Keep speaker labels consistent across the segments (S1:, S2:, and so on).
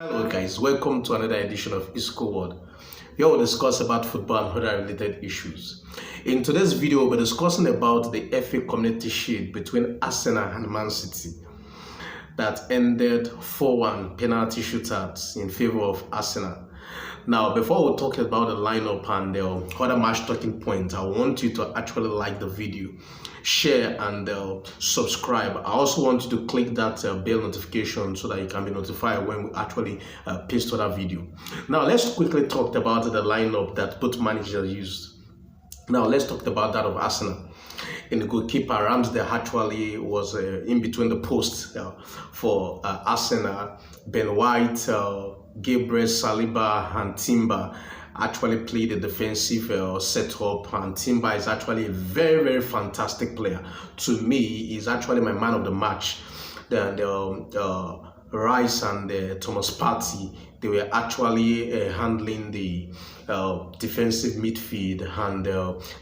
S1: Hello guys, welcome to another edition of Isco World. Here we'll discuss about football and other related issues. In today's video, we'll be discussing about the FA Community Shield between Arsenal and Man City that ended 4-1 penalty shootouts in favor of Arsenal. Now, before we talk about the lineup and the other match talking points, I want you to actually like the video, share and subscribe. I also want you to click that bell notification so that you can be notified when we actually paste other video. Now, let's quickly talk about the lineup that both managers used. Now, let's talk about that of Arsenal. In the goalkeeper, Ramsdale actually was in between the posts for Arsenal. Ben White, Gabriel Saliba and Timber actually played the defensive setup, and Timber is actually a very fantastic player. To me, he's actually my man of the match. Rice and Thomas Partey, they were actually handling the defensive midfield, and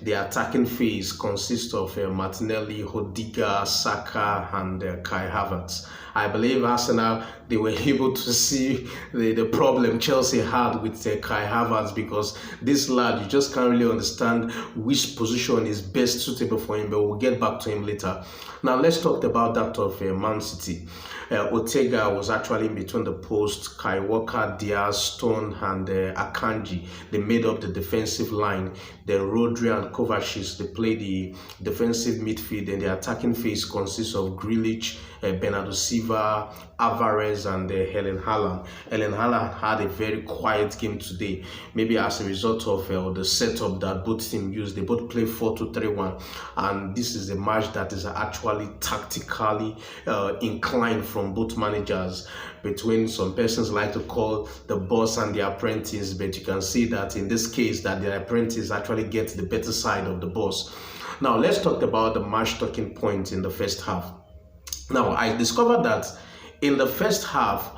S1: the attacking phase consists of Martinelli, Hodiga, Saka and Kai Havertz. I believe Arsenal, they were able to see the problem Chelsea had with Kai Havertz, because this lad, you just can't really understand which position is best suitable for him, but we'll get back to him later. Now let's talk about that of Man City. Ortega was actually in between the posts. Kai Walker, Diaz, Stone and Akanji, they made up the defensive line. Then Rodri and Kovacic, they play the defensive midfield, and the attacking phase consists of Grealish, Bernardo Silva, Alvarez and Erling Haaland. Erling Haaland had a very quiet game today, maybe as a result of the setup that both teams used. They both play 4-2-3-1, and this is a match that is actually tactically inclined from both managers, between some persons like to call the boss and the apprentice, but you can see that in this case that the apprentice actually gets the better side of the boss. Now let's talk about the match talking points in the first half. Now I discovered that in the first half,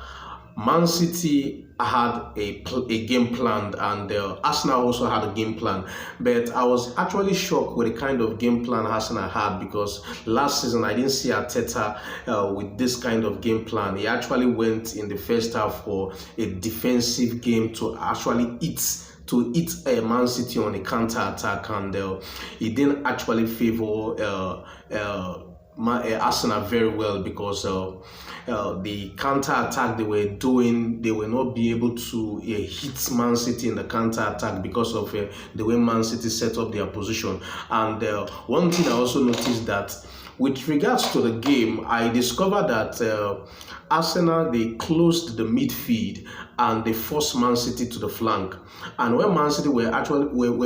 S1: Man City had a game planned, and Arsenal also had a game plan. But I was actually shocked with the kind of game plan Arsenal had, because last season I didn't see Arteta with this kind of game plan. He actually went in the first half for a defensive game to actually eat Man City on a counter attack, and he didn't actually favor Arsenal very well, because the counter attack they were doing, they will not be able to hit Man City in the counter attack because of the way Man City set up their position. And one thing I also noticed, that with regards to the game, I discovered that Arsenal, they closed the midfield and they forced Man City to the flank. And when Man City were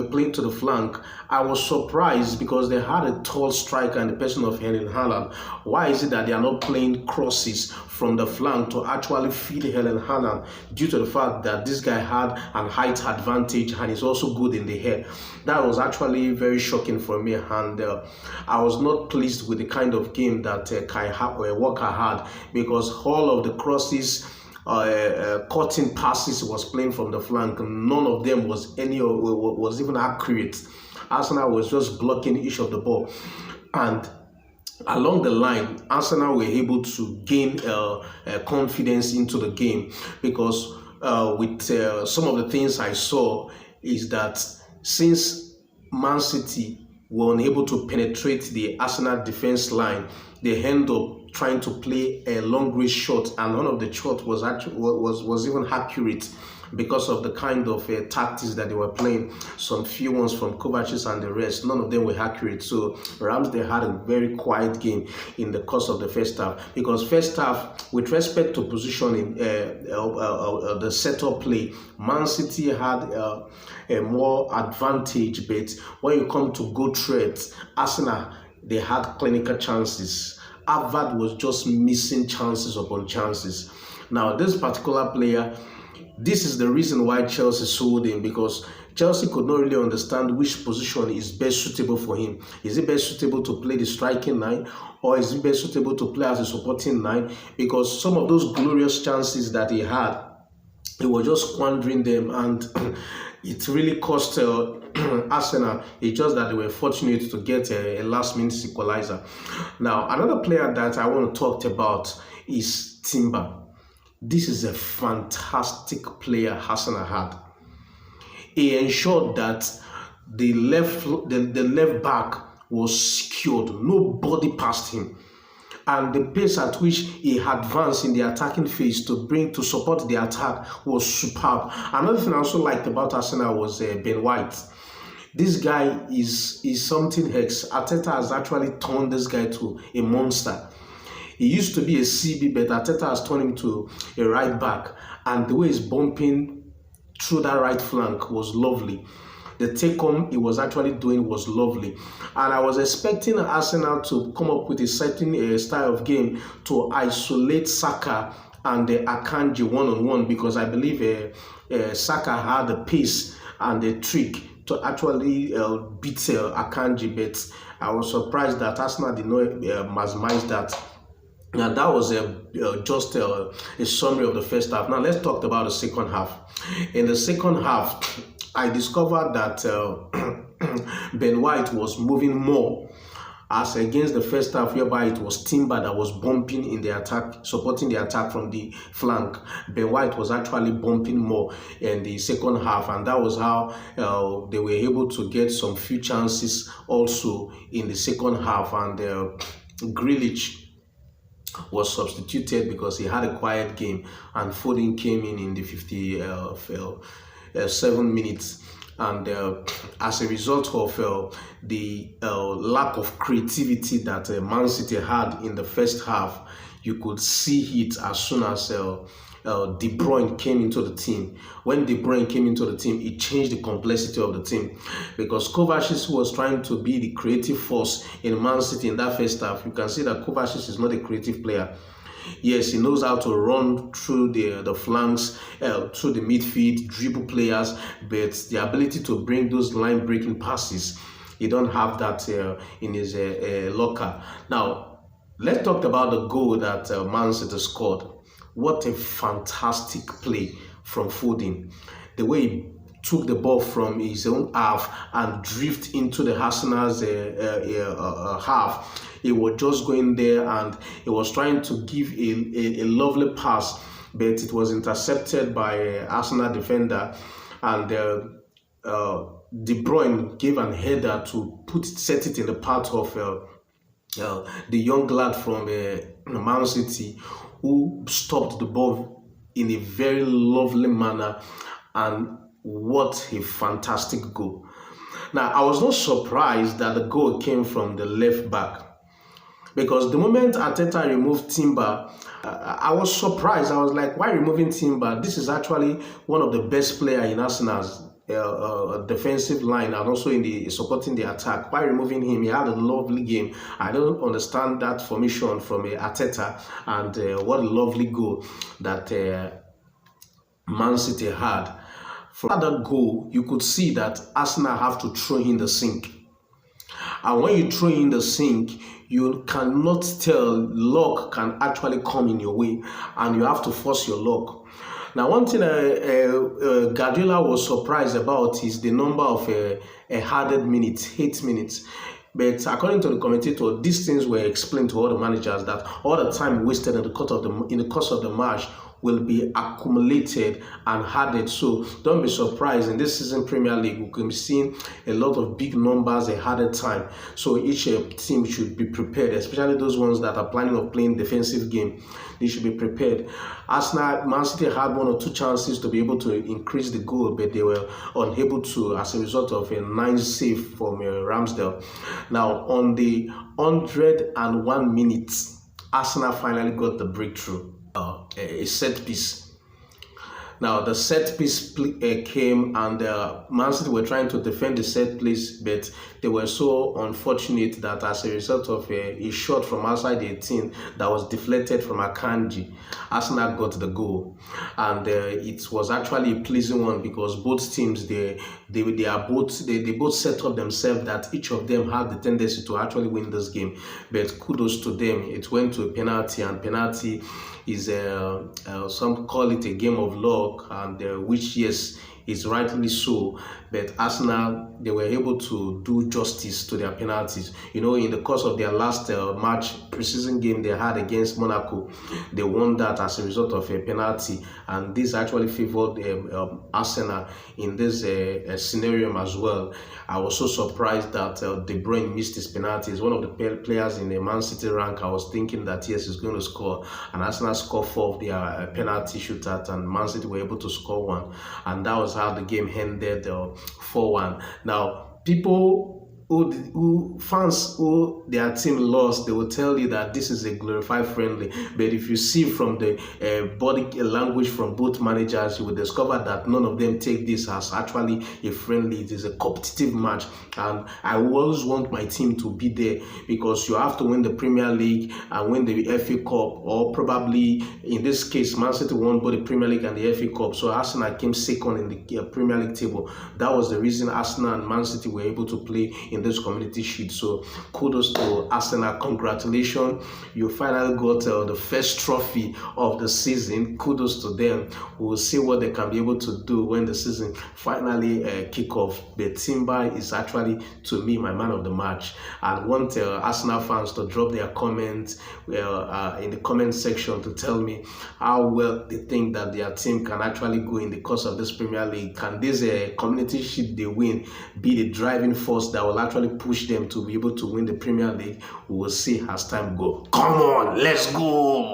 S1: playing to the flank, I was surprised, because they had a tall striker in the person of Erling Haaland. Why is it that they are not playing crosses from the flank to actually feed Erling Haaland, due to the fact that this guy had an height advantage and is also good in the air? That was actually very shocking for me, and I was not pleased with the kind of game that Kai Walker had, because all of the crosses, cutting passes was playing from the flank, none of them was even accurate. Arsenal was just blocking each of the ball, and along the line, Arsenal were able to gain confidence into the game, because with some of the things I saw is that since Man City were unable to penetrate the Arsenal defense line, they end up trying to play a long range shot, and none of the shot was even accurate, because of the kind of tactics that they were playing. Some few ones from Kovacic and the rest, none of them were accurate. So Ramsdale had a very quiet game in the course of the first half, because first half, with respect to positioning, the setup play, Man City had a more advantage, but when you come to goal threats, Arsenal, they had clinical chances. Harvard was just missing chances upon chances. Now this particular player, this is the reason why Chelsea sold him, because Chelsea could not really understand which position is best suitable for him. Is it best suitable to play the striking line, or is it best suitable to play as a supporting line? Because some of those glorious chances that he had, he was just squandering them, and it really cost Arsenal. It's just that they were fortunate to get a last-minute equalizer. Now, another player that I want to talk about is Timber. This is a fantastic player Arsenal had. He ensured that the left back was secured. Nobody passed him. And the pace at which he advanced in the attacking phase to support the attack was superb. Another thing I also liked about Arsenal was Ben White. This guy is something else. Arteta has actually turned this guy to a monster. He used to be a CB, but Arteta has turned him to a right back. And the way he's bumping through that right flank was lovely. The take-home he was actually doing was lovely. And I was expecting Arsenal to come up with a certain style of game to isolate Saka and Akanji one-on-one, because I believe Saka had the pace and the trick to actually beat Akanji, but I was surprised that Arsenal did not maximize that. Now that was just a summary of the first half. Now let's talk about the second half. In the second half, I discovered that Ben White was moving more as against the first half, whereby it was Timber that was bumping in the attack, supporting the attack from the flank. Ben White was actually bumping more in the second half, and that was how they were able to get some few chances also in the second half. And Grealish was substituted because he had a quiet game, and Foden came in the 57 minutes. And as a result of the lack of creativity that Man City had in the first half, you could see it as soon as De Bruyne came into the team. When De Bruyne came into the team, it changed the complexity of the team, because Kovacic was trying to be the creative force in Man City in that first half. You can see that Kovacic is not a creative player. Yes, he knows how to run through the flanks, through the midfield, dribble players, but the ability to bring those line-breaking passes, he don't have that in his locker. Now, let's talk about the goal that Man City scored. What a fantastic play from Foden. The way he took the ball from his own half and drifted into the Arsenal's half. He was just going there and he was trying to give a lovely pass, but it was intercepted by Arsenal defender, and De Bruyne gave an header to set it in the path of the young lad from Man City, who stopped the ball in a very lovely manner. And what a fantastic goal. Now, I was not surprised that the goal came from the left back, because the moment Arteta removed Timber, I was surprised. I was like, why removing Timber? This is actually one of the best players in Arsenal's defensive line and also in the supporting the attack. Why removing him? He had a lovely game. I don't understand that formation from Arteta, and what a lovely goal that Man City had. From that goal, you could see that Arsenal have to throw in the sink. And when you throw in the sink, you cannot tell, luck can actually come in your way, and you have to force your luck. Now, one thing Guardiola was surprised about is the number of added minutes, 8 minutes. But according to the commentator, these things were explained to all the managers, that all the time wasted in the course of the match will be accumulated and added. So don't be surprised. In this season Premier League, we can be seeing a lot of big numbers added time. So each team should be prepared, especially those ones that are planning on playing defensive game. They should be prepared. Arsenal, Man City had 1 or 2 chances to be able to increase the goal, but they were unable to as a result of a nice save from Ramsdale. Now, on the 101 minutes, Arsenal finally got the breakthrough. A set piece. Now the set piece came, and Man City were trying to defend the set piece, but they were so unfortunate that as a result of a shot from outside the 18 that was deflected from Akanji, Arsenal got the goal. And it was actually a pleasing one, because both teams they both set up themselves that each of them had the tendency to actually win this game. But kudos to them. It went to a penalty, and penalty is some call it a game of luck, and which, yes, It's rightly so, but Arsenal, they were able to do justice to their penalties. You know, in the course of their last match, preseason game they had against Monaco, they won that as a result of a penalty, and this actually favored Arsenal in this scenario as well. I was so surprised that De Bruyne missed his penalty. He's one of the players in the Man City rank. I was thinking that yes, he's going to score, and Arsenal scored 4 of their penalty shootouts, and Man City were able to score 1, and that was how the game ended 4-1. Now, people who fans who their team lost, they will tell you that this is a glorified friendly. But if you see from the body language from both managers, you will discover that none of them take this as actually a friendly. It is a competitive match, and I always want my team to be there, because you have to win the Premier League and win the FA Cup, or probably in this case Man City won both the Premier League and the FA Cup, so Arsenal came second in the Premier League table. That was the reason Arsenal and Man City were able to play in this Community Shield. So kudos to Arsenal. Congratulations, you finally got the first trophy of the season. Kudos to them. We'll see what they can be able to do when the season finally kick off. But Timber is actually, to me, my man of the match. I want Arsenal fans to drop their comments in the comment section to tell me how well they think that their team can actually go in the course of this Premier League. Can this Community Shield they win be the driving force that will actually push them to be able to win the Premier League? We will see as time goes. Come on, let's go!